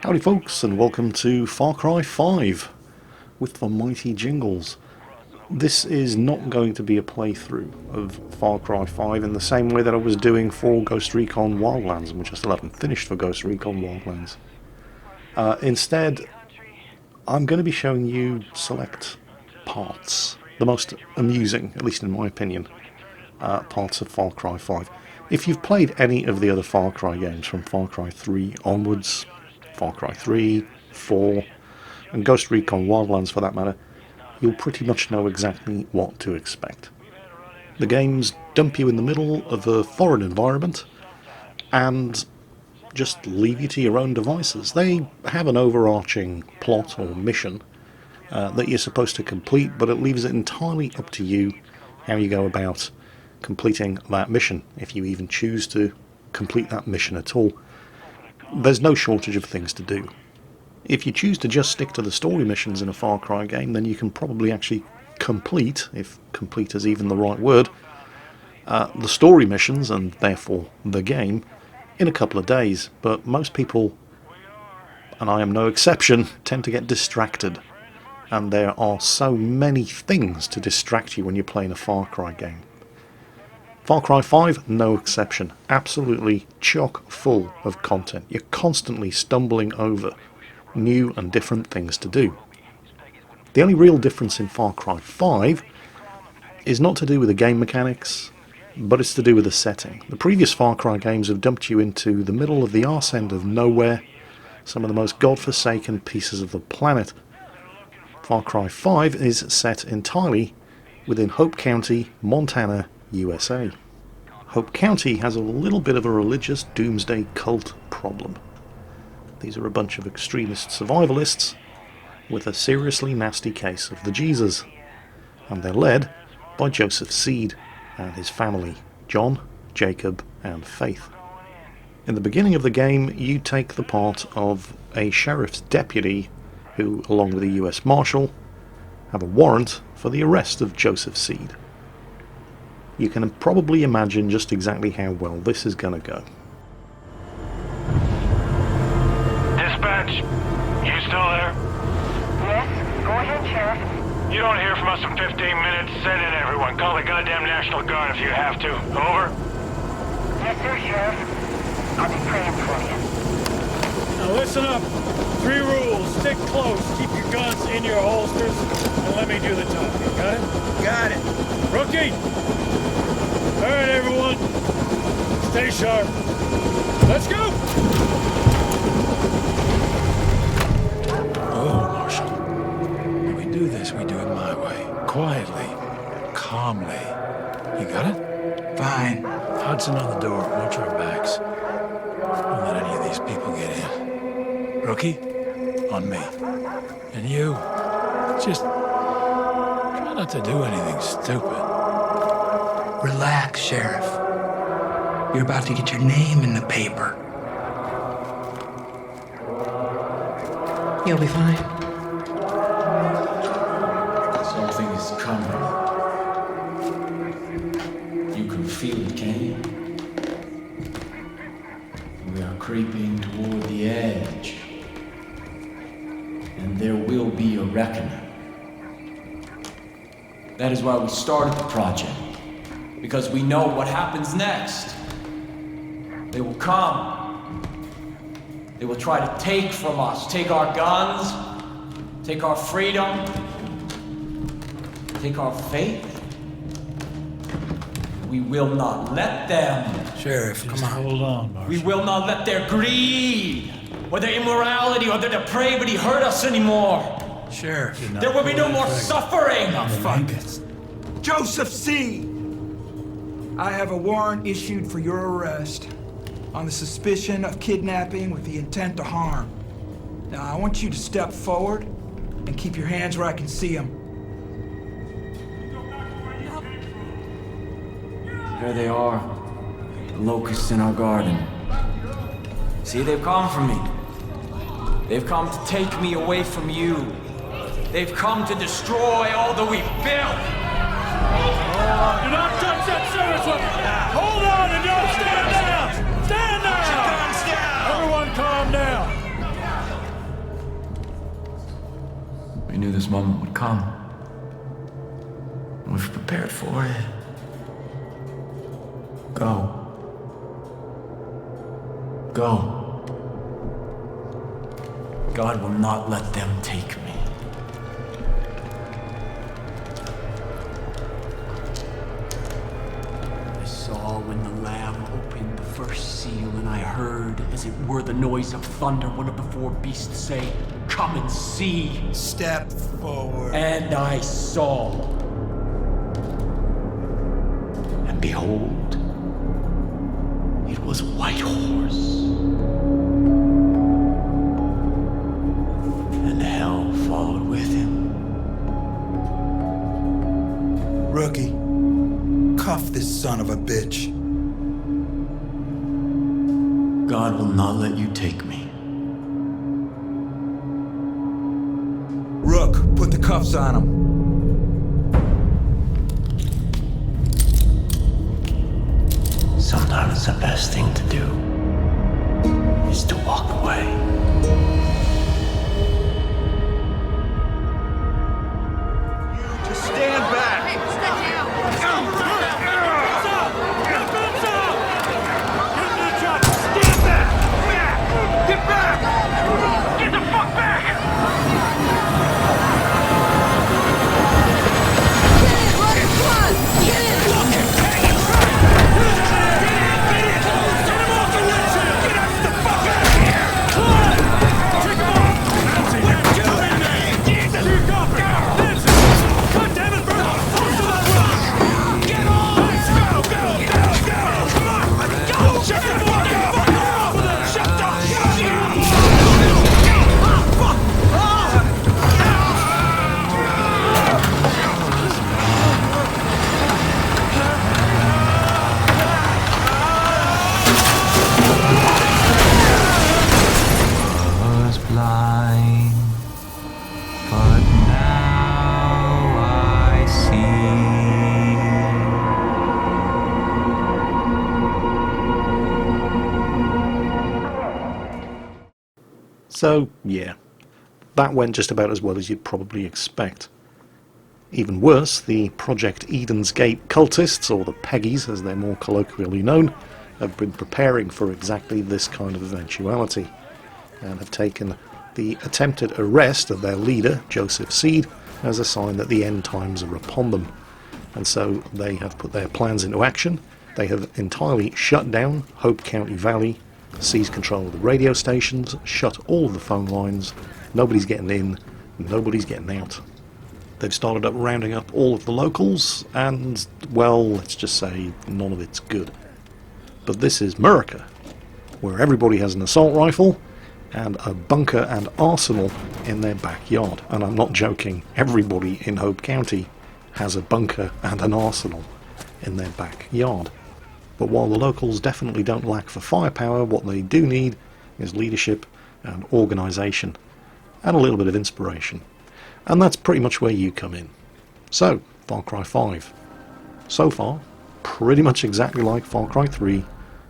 Howdy folks, and welcome to Far Cry 5 with the mighty Jingles. This is not going to be a playthrough of Far Cry 5 in the same way that I was doing for Ghost Recon Wildlands, which I still haven't finished for Ghost Recon Wildlands. Instead, I'm going to be showing you select parts, the most amusing, at least in my opinion, parts of Far Cry 5. If you've played any of the other Far Cry games from Far Cry 3 onwards, Far Cry 3, 4, and Ghost Recon Wildlands for that matter, you'll pretty much know exactly what to expect. The games dump you in the middle of a foreign environment and just leave you to your own devices. They have an overarching plot or mission that you're supposed to complete, but it leaves it entirely up to you how you go about completing that mission, if you even choose to complete that mission at all. There's no shortage of things to do. If you choose to just stick to the story missions in a Far Cry game, then you can probably actually complete, if complete is even the right word, the story missions, and therefore the game, in a couple of days. But most people, and I am no exception, tend to get distracted. And there are so many things to distract you when you're playing a Far Cry game. Far Cry 5, no exception. Absolutely chock full of content. You're constantly stumbling over new and different things to do. The only real difference in Far Cry 5 is not to do with the game mechanics, but it's to do with the setting. The previous Far Cry games have dumped you into the middle of the arse end of nowhere, some of the most godforsaken pieces of the planet. Far Cry 5 is set entirely within Hope County, Montana, USA. Hope County has a little bit of a religious Doomsday Cult problem. These are a bunch of extremist survivalists with a seriously nasty case of the Jesus, and they're led by Joseph Seed and his family, John, Jacob, and Faith. In the beginning of the game, you take the part of a sheriff's deputy who, along with a US Marshal, have a warrant for the arrest of Joseph Seed. You can probably imagine just exactly how well this is going to go. Dispatch, you still there? Yes, go ahead, Sheriff. You don't hear from us in 15 minutes. Send in everyone. Call the goddamn National Guard if you have to. Over? Yes, sir, Sheriff. I'll be praying for you. Now listen up. 3 rules. Stick close. Keep your guns in your holsters, and let me do the talking. Got it? Got it. Rookie! All right, everyone. Stay sharp. Let's go! Oh, Marshal. When we do this, we do it my way. Quietly. Calmly. You got it? Fine. Hudson on the door. Watch our backs. Don't let any of these people get in. Rookie, on me. And you, just try not to do anything stupid. Relax, Sheriff. You're about to get your name in the paper. You'll be fine. Something is coming. You can feel it, can you? We are creeping toward the edge. And there will be a reckoning. That is why we started the project. Because we know what happens next. They will come. They will try to take from us. Take our guns. Take our freedom. Take our faith. We will not let them. Sheriff, Just come on. hold on, Marshal. We will not let their greed, or their immorality, or their depravity hurt us anymore. Sheriff. There will be no more suffering. Fuck it. Joseph C. I have a warrant issued for your arrest on the suspicion of kidnapping with the intent to harm. Now, I want you to step forward and keep your hands where I can see them. There they are, the locusts in our garden. See, they've come for me. They've come to take me away from you. They've come to destroy all that we've built. Do not touch that service weapon! Hold on and don't stand down! Stand down! Everyone calm down! knew this moment would come. We've prepared for it. Go. Go. God will not let them take me. I saw when the Lamb opened the first seal, and I heard, as it were the noise of thunder, one of the four beasts say, "Come and see." Step forward. And I saw. And behold, it was a white horse. And hell followed with him. Rookie, cuff this son of a bitch. God will not let you take me. Rook, put the cuffs on him. Sometimes the best thing to do is to walk away. Just stand back. Get back! Get the fuck back! So, yeah, that went just about as well as you'd probably expect. Even worse, the Project Eden's Gate cultists, or the Peggies as they're more colloquially known, have been preparing for exactly this kind of eventuality, and have taken the attempted arrest of their leader, Joseph Seed, as a sign that the end times are upon them. And so they have put their plans into action. They have entirely shut down Hope County Valley, seized control of the radio stations, shut all of the phone lines. Nobody's getting in, nobody's getting out. They've started up rounding up all of the locals, and, well, let's just say none of it's good. But this is America, where everybody has an assault rifle and a bunker and arsenal in their backyard. And I'm not joking, everybody in Hope County has a bunker and an arsenal in their backyard. But while the locals definitely don't lack for firepower, what they do need is leadership and organisation, and a little bit of inspiration. And that's pretty much where you come in. So, Far Cry 5. So far, pretty much exactly like Far Cry 3,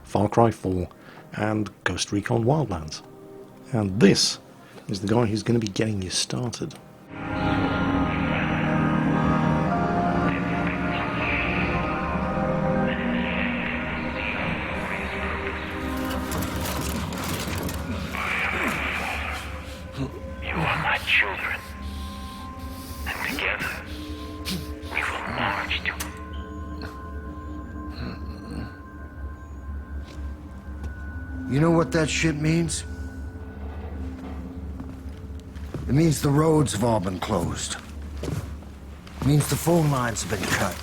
Far Cry 4, and Ghost Recon Wildlands. And this is the guy who's going to be getting you started. You are my children, and together we will march to. You know what that shit means? It means the roads have all been closed. It means the phone lines have been cut.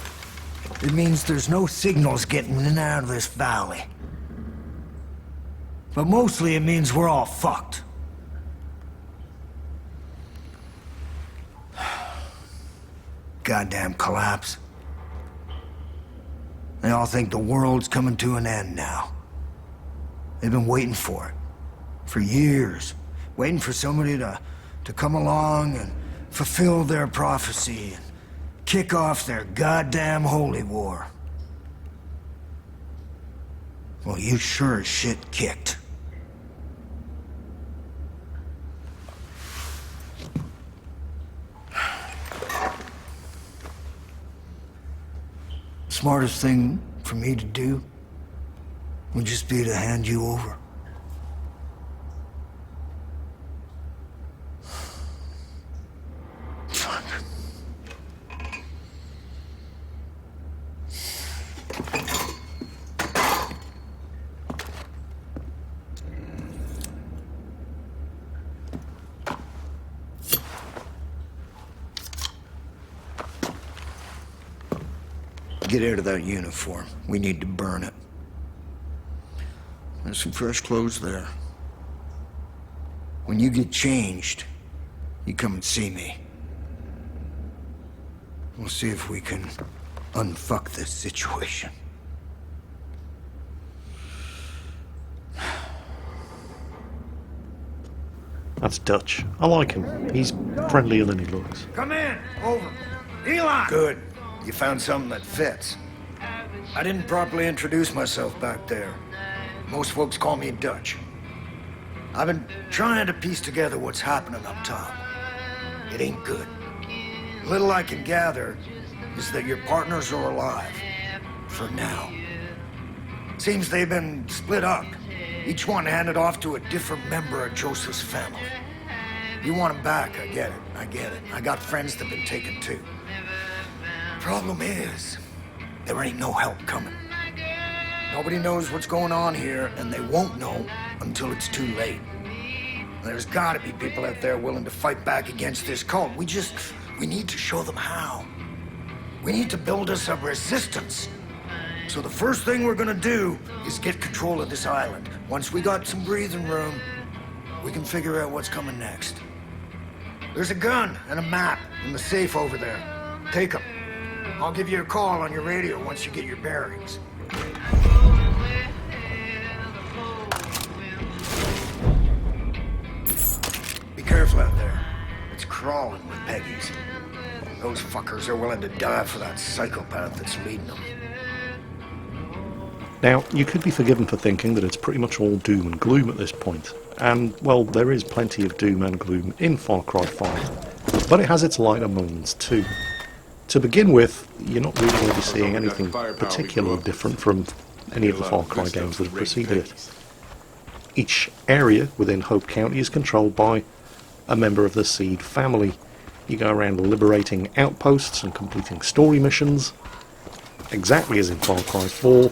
It means there's no signals getting in and out of this valley. But mostly it means we're all fucked. Goddamn collapse. They all think the world's coming to an end now. They've been waiting for it. For years. Waiting for somebody to come along and fulfill their prophecy and kick off their goddamn holy war. Well, you sure as shit kicked. smartest thing for me to do would just be to hand you over. Fuck. Get out of that uniform. We need to burn it. There's some fresh clothes there. When you get changed, you come and see me. We'll see if we can unfuck this situation. That's Dutch. I like him. He's friendlier than he looks. Come in. Over. Eli! Good. You found something that fits. I didn't properly introduce myself back there. Most folks call me Dutch. I've been trying to piece together what's happening up top. It ain't good. Little I can gather is that your partners are alive. For now. Seems they've been split up. Each one handed off to a different member of Joseph's family. You want them back, I get it. I got friends that've been taken too. Problem is, there ain't no help coming. Nobody knows what's going on here, and they won't know until it's too late. There's gotta be people out there willing to fight back against this cult. We need to show them how. We need to build us a resistance. So the first thing we're gonna do is get control of this island. Once we got some breathing room, we can figure out what's coming next. There's a gun and a map in the safe over there. Take them. I'll give you a call on your radio once you get your bearings. Be careful out there. It's crawling with Peggies. Those fuckers are willing to die for that psychopath that's leading them. Now, you could be forgiven for thinking that it's pretty much all doom and gloom at this point. And, well, there is plenty of doom and gloom in Far Cry 5. But it has its lighter moments too. To begin with, you're not really going to be seeing anything particularly different from any of the Far Cry games that have preceded it. Each area within Hope County is controlled by a member of the Seed family. You go around liberating outposts and completing story missions, exactly as in Far Cry 4,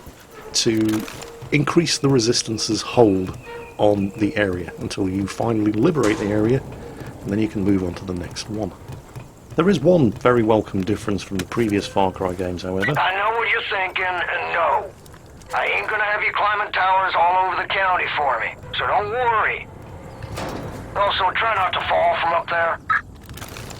to increase the Resistance's hold on the area until you finally liberate the area, and then you can move on to the next one. There is one very welcome difference from the previous Far Cry games, however. I know what you're thinking, and no. I ain't gonna have you climbing towers all over the county for me, so don't worry. Also, try not to fall from up there.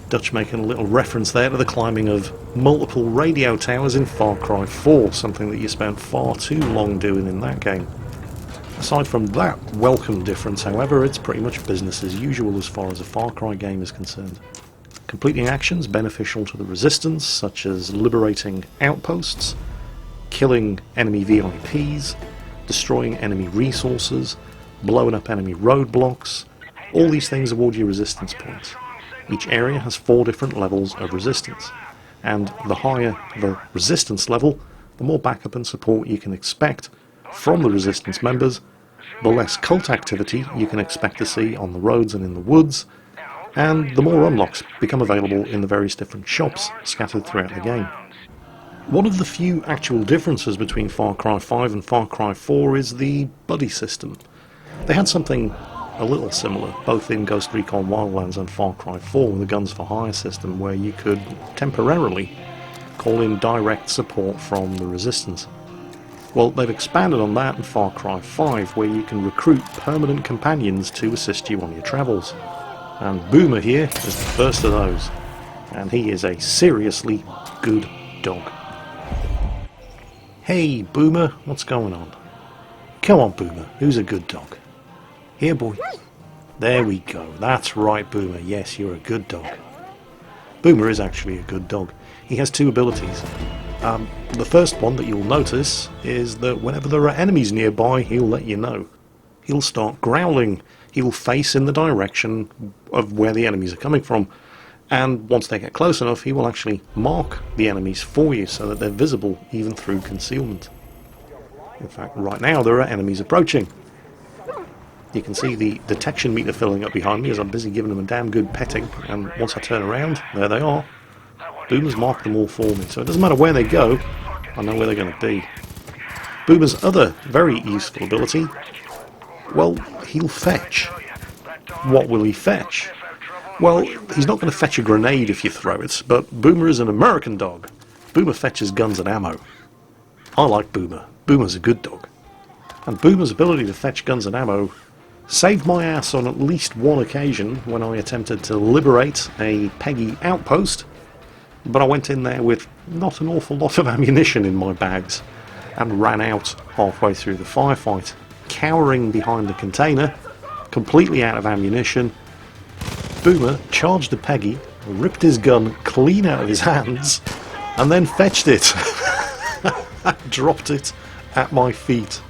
Dutch making a little reference there to the climbing of multiple radio towers in Far Cry 4, something that you spent far too long doing in that game. Aside from that welcome difference, however, it's pretty much business as usual as far as a Far Cry game is concerned. Completing actions beneficial to the Resistance, such as liberating outposts, killing enemy VIPs, destroying enemy resources, blowing up enemy roadblocks. All these things award you Resistance points. Each area has 4 different levels of Resistance, and the higher the Resistance level, the more backup and support you can expect from the Resistance members, the less cult activity you can expect to see on the roads and in the woods, and the more unlocks become available in the various different shops scattered throughout the game. One of the few actual differences between Far Cry 5 and Far Cry 4 is the buddy system. They had something a little similar, both in Ghost Recon Wildlands and Far Cry 4 with the Guns for Hire system, where you could temporarily call in direct support from the Resistance. Well, they've expanded on that in Far Cry 5, where you can recruit permanent companions to assist you on your travels. And Boomer here is the first of those, and he is a seriously good dog. Hey Boomer, what's going on? Come on Boomer, who's a good dog? Here boy. There we go, that's right Boomer, yes you're a good dog. Boomer is actually a good dog. He has 2 abilities. The first one that you'll notice is that whenever there are enemies nearby, he'll let you know. He'll start growling. He'll face in the direction of where the enemies are coming from. And once they get close enough, he will actually mark the enemies for you so that they're visible even through concealment. In fact, right now there are enemies approaching. You can see the detection meter filling up behind me as I'm busy giving them a damn good petting, and once I turn around, there they are. Boomer's marked them all for me, so it doesn't matter where they go, I know where they're going to be. Boomer's other very useful ability, well, he'll fetch. What will he fetch? Well, he's not going to fetch a grenade if you throw it, but Boomer is an American dog. Boomer fetches guns and ammo. I like Boomer. Boomer's a good dog. And Boomer's ability to fetch guns and ammo saved my ass on at least one occasion when I attempted to liberate a Peggy outpost, but I went in there with not an awful lot of ammunition in my bags and ran out halfway through the firefight, cowering behind the container, completely out of ammunition. Boomer charged a Peggy, ripped his gun clean out of his hands, and then fetched it. Dropped it at my feet.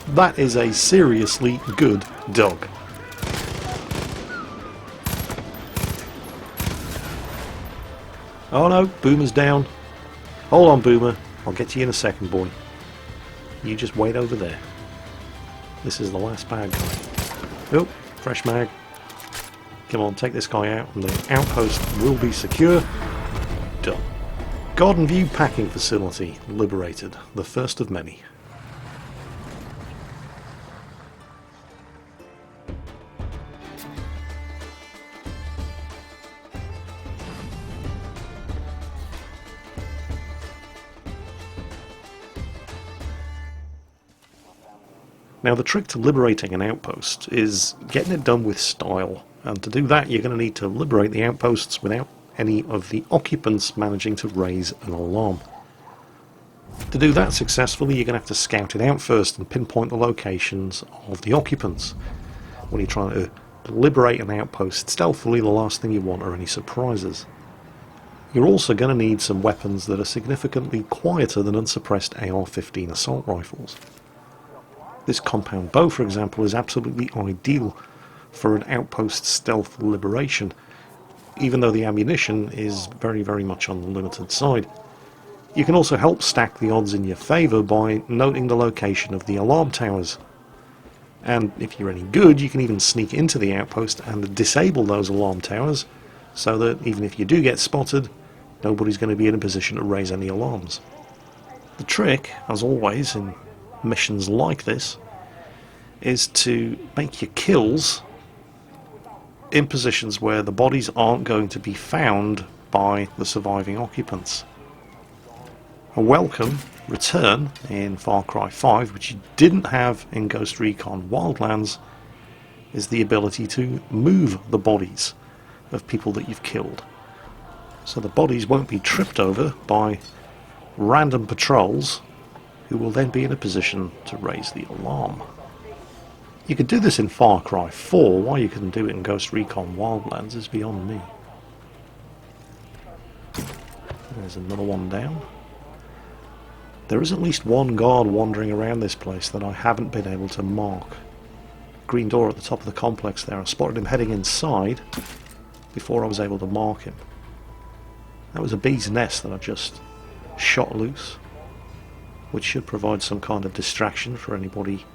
That is a seriously good dog. Oh no, Boomer's down. Hold on, Boomer. I'll get to you in a second, boy. You just wait over there. This is the last bad guy. Oh, fresh mag. Come on, take this guy out, and the outpost will be secure. Done. Garden View packing facility liberated, the first of many. Now, the trick to liberating an outpost is getting it done with style, and to do that you're going to need to liberate the outposts without any of the occupants managing to raise an alarm. To do that successfully, you're going to have to scout it out first and pinpoint the locations of the occupants. When you're trying to liberate an outpost stealthily, the last thing you want are any surprises. You're also going to need some weapons that are significantly quieter than unsuppressed AR-15 assault rifles. This compound bow, for example, is absolutely ideal for an outpost stealth liberation, even though the ammunition is very, very much on the limited side. You can also help stack the odds in your favour by noting the location of the alarm towers. And if you're any good, you can even sneak into the outpost and disable those alarm towers, so that even if you do get spotted, nobody's going to be in a position to raise any alarms. The trick, as always in missions like this, is to make your kills in positions where the bodies aren't going to be found by the surviving occupants. A welcome return in Far Cry 5, which you didn't have in Ghost Recon Wildlands, is the ability to move the bodies of people that you've killed. So the bodies won't be tripped over by random patrols who will then be in a position to raise the alarm. You could do this in Far Cry 4, why you couldn't do it in Ghost Recon Wildlands is beyond me. There's another one down. There is at least one guard wandering around this place that I haven't been able to mark. Green door at the top of the complex there. I spotted him heading inside before I was able to mark him. That was a bee's nest that I just shot loose, which should provide some kind of distraction for anybody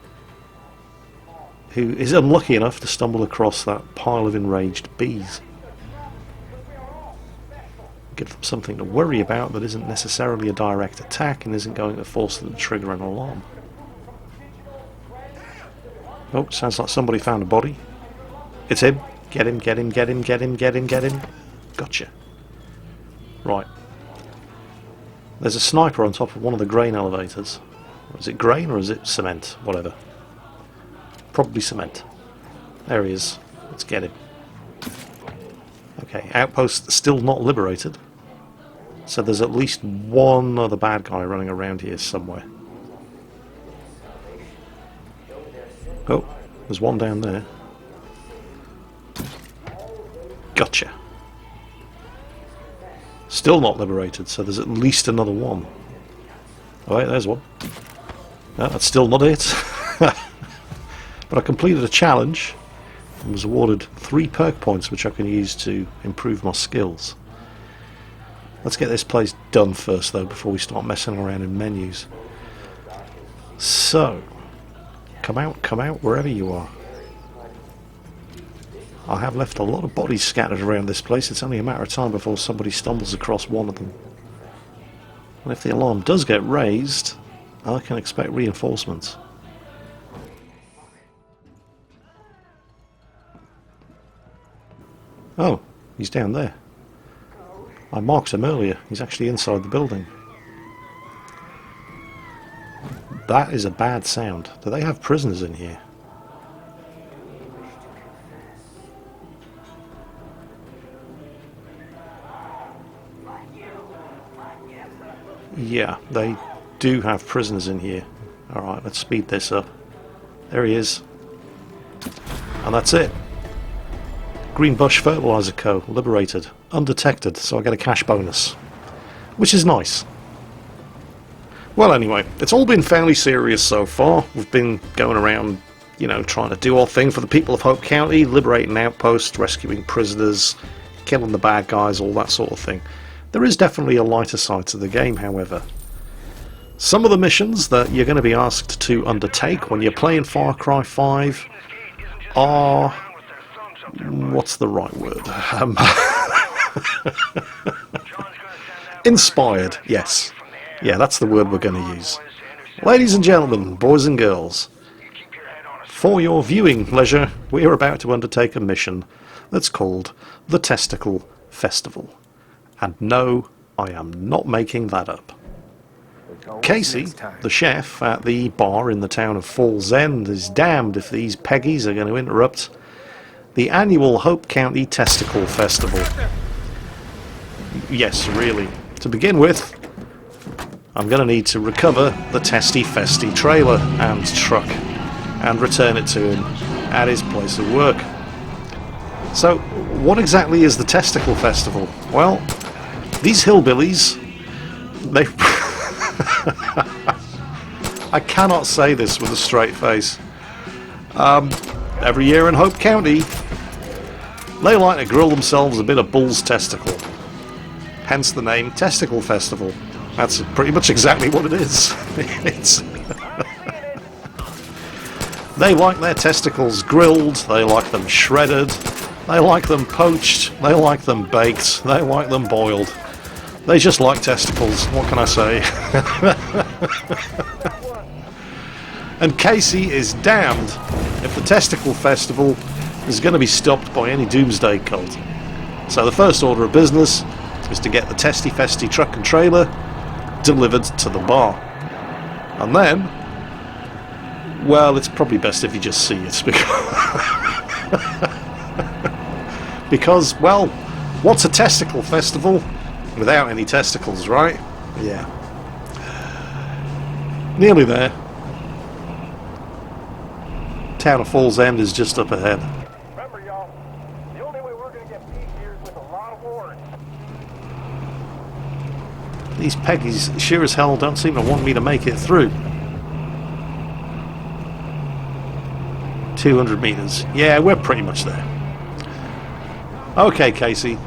who is unlucky enough to stumble across that pile of enraged bees. Give them something to worry about that isn't necessarily a direct attack and isn't going to force them to trigger an alarm. Oh, sounds like somebody found a body. It's him. Get him, get him, get him, get him, get him, get him. Gotcha. Right. There's a sniper on top of one of the grain elevators. Is it grain or is it cement? Whatever. Probably cement. There he is. Let's get him. Okay, outpost still not liberated. So there's at least one other bad guy running around here somewhere. Oh, there's one down there. Gotcha. Still not liberated, so there's at least another one. Oh wait, there's one. No, that's still not it. But I completed a challenge and was awarded 3 perk points which I can use to improve my skills. Let's get this place done first though before we start messing around in menus. So, come out wherever you are. I have left a lot of bodies scattered around this place. It's only a matter of time before somebody stumbles across one of them. And if the alarm does get raised, I can expect reinforcements. Oh, he's down there. I marked him earlier. He's actually inside the building. That is a bad sound. Do they have prisoners in here? Yeah, they do have prisoners in here. Alright, let's speed this up. There he is. And that's it. Greenbush Fertilizer Co. liberated. Undetected, so I get a cash bonus. Which is nice. Well anyway, it's all been fairly serious so far. We've been going around, you know, trying to do our thing for the people of Hope County, liberating outposts, rescuing prisoners, killing the bad guys, all that sort of thing. There is definitely a lighter side to the game, however. Some of the missions that you're going to be asked to undertake when you're playing Far Cry 5 are... what's the right word? Inspired, yes. Yeah, that's the word we're going to use. Ladies and gentlemen, boys and girls, for your viewing leisure, we are about to undertake a mission that's called the Testicle Festival. And no, I am not making that up. Casey, the chef at the bar in the town of Falls End, is damned if these Peggies are going to interrupt the annual Hope County Testicle Festival. Yes, really. To begin with, I'm going to need to recover the Testy Festy trailer and truck and return it to him at his place of work. So, what exactly is the Testicle Festival? Well, these hillbillies, they... I cannot say this with a straight face. Every year in Hope County, they like to grill themselves a bit of bull's testicle. Hence the name Testicle Festival. That's pretty much exactly what it is. They like their testicles grilled, they like them shredded, they like them poached, they like them baked, they like them boiled. They just like testicles, what can I say? And Casey is damned if the Testicle Festival is going to be stopped by any Doomsday Cult. So the first order of business is to get the Testy Festy truck and trailer delivered to the bar. And then, well, it's probably best if you just see it, because, well, what's a Testicle Festival without any testicles, right? Yeah. Nearly there. Town of Falls End is just up ahead. Remember, y'all, the only way we're going to get peace here is with a lot of wars. These Peggies sure as hell don't seem to want me to make it through. 200 meters. Yeah, we're pretty much there. Okay, Casey.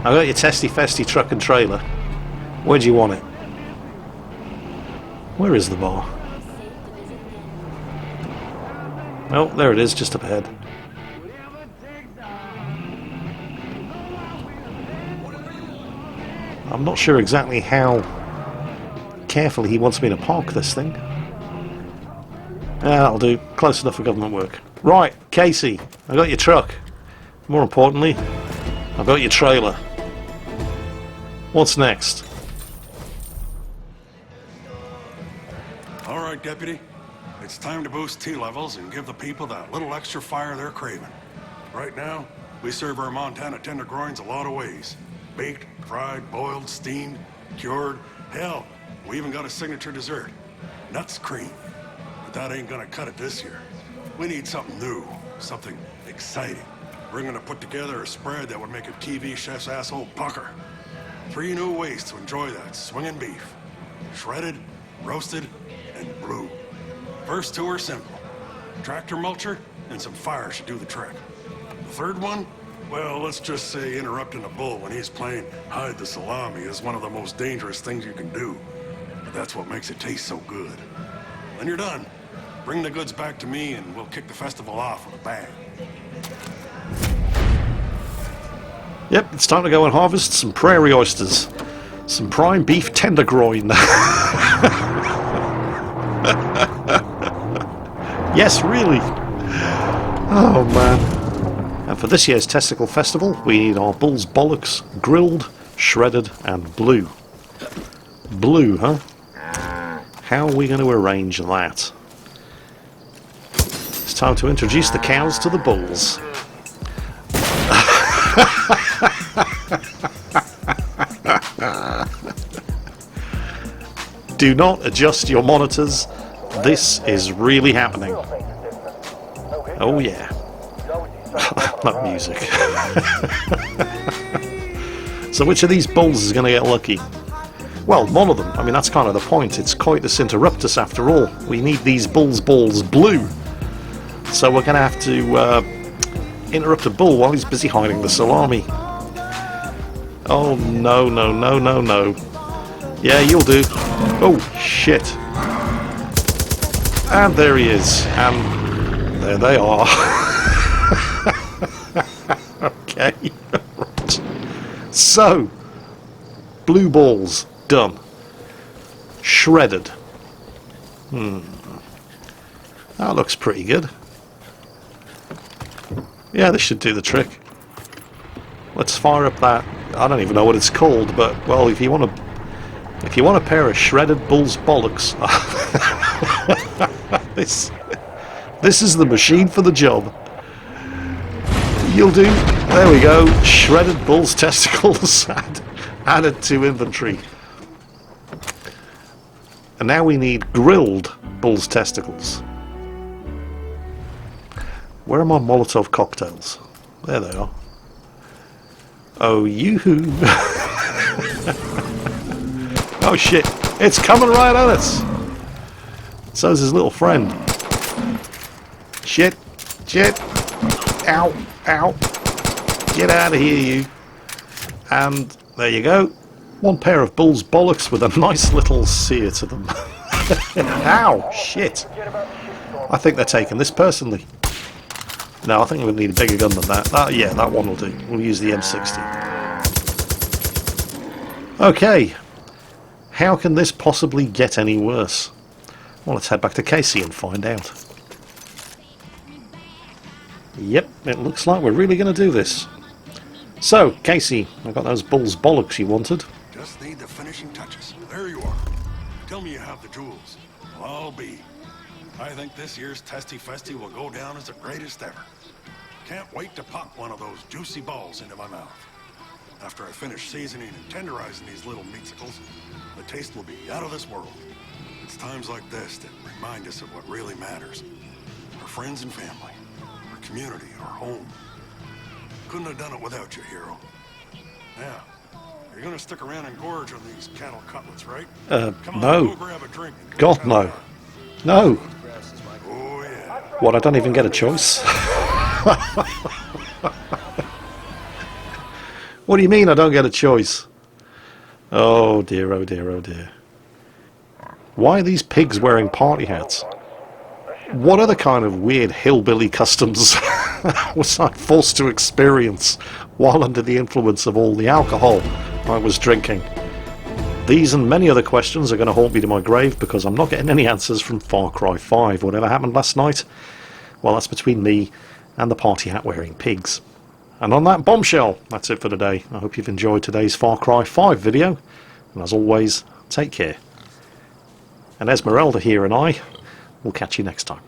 I got your Testy Festy truck and trailer. Where do you want it? Where is the bar? Well, there it is, just up ahead. I'm not sure exactly how carefully he wants me to park this thing. That'll do. Close enough for government work. Right, Casey, I got your truck. More importantly, I've got your trailer. What's next? All right, Deputy. It's time to boost T-levels and give the people that little extra fire they're craving. Right now, we serve our Montana tendergroins a lot of ways. Baked, fried, boiled, steamed, cured. Hell, we even got a signature dessert. Nuts cream. But that ain't gonna cut it this year. We need something new, something exciting. We're gonna put together a spread that would make a TV chef's asshole pucker. 3 new ways to enjoy that swinging beef. Shredded, roasted, and blue. First 2 are simple. Tractor mulcher and some fire should do the trick. The third one? Well, let's just say interrupting a bull when he's playing hide the salami is one of the most dangerous things you can do. But that's what makes it taste so good. When you're done, bring the goods back to me and we'll kick the festival off with a bang. Yep, it's time to go and harvest some prairie oysters. Some prime beef tenderloin. Yes, really. Oh, man. And for this year's Testicle Festival, we need our bull's bollocks grilled, shredded, and blue. Blue, huh? How are we going to arrange that? It's time to introduce the cows to the bulls. Do not adjust your monitors. This is really happening. Oh yeah. That music. So which of these bulls is going to get lucky? Well, none of them. I mean, that's kind of the point. It's coitus interruptus after all. We need these bulls' balls blue. So we're going to have to interrupt a bull while he's busy hiding the salami. Oh, no, no, no, no, no. Yeah, you'll do. Oh, shit. And there he is. And there they are. Okay. Right. So, blue balls, done. Shredded. That looks pretty good. Yeah, this should do the trick. Let's fire up that. I don't even know what it's called, but well, if you want a pair of shredded bull's bollocks, this is the machine for the job. You'll do. There we go. Shredded bull's testicles added to inventory. And now we need grilled bull's testicles. Where are my Molotov cocktails? There they are. Oh, yoo-hoo. Oh shit, it's coming right at us. So's his little friend. Shit, shit. Ow, ow. Get out of here, you. And there you go. One pair of bull's bollocks with a nice little sear to them. Ow, shit. I think they're taking this personally. No, I think we'll need a bigger gun than that. Yeah, that one will do. We'll use the M60. Okay. How can this possibly get any worse? Well, let's head back to Casey and find out. Yep, it looks like we're really going to do this. So, Casey, I got those bull's bollocks you wanted. Just need the finishing touches. There you are. Tell me you have the jewels. Well, I'll be. I think this year's Testy Festy will go down as the greatest ever. Can't wait to pop one of those juicy balls into my mouth. After I finish seasoning and tenderizing these little meatsicles, the taste will be out of this world. It's times like this that remind us of what really matters. Our friends and family, our community, our home. Couldn't have done it without you, hero. Now, you're gonna stick around and gorge on these cattle cutlets, right? Come on, no. Go grab a drink. God, no. No. Oh, yeah. What, I don't even get a choice? What do you mean I don't get a choice? Oh dear, oh dear, oh dear. Why are these pigs wearing party hats? What other kind of weird hillbilly customs was I forced to experience while under the influence of all the alcohol I was drinking? These and many other questions are going to haunt me to my grave because I'm not getting any answers from Far Cry 5. Whatever happened last night? Well, that's between me and the party hat wearing pigs. And on that bombshell, that's it for today. I hope you've enjoyed today's Far Cry 5 video. And as always, take care. And Esmeralda here and I will catch you next time.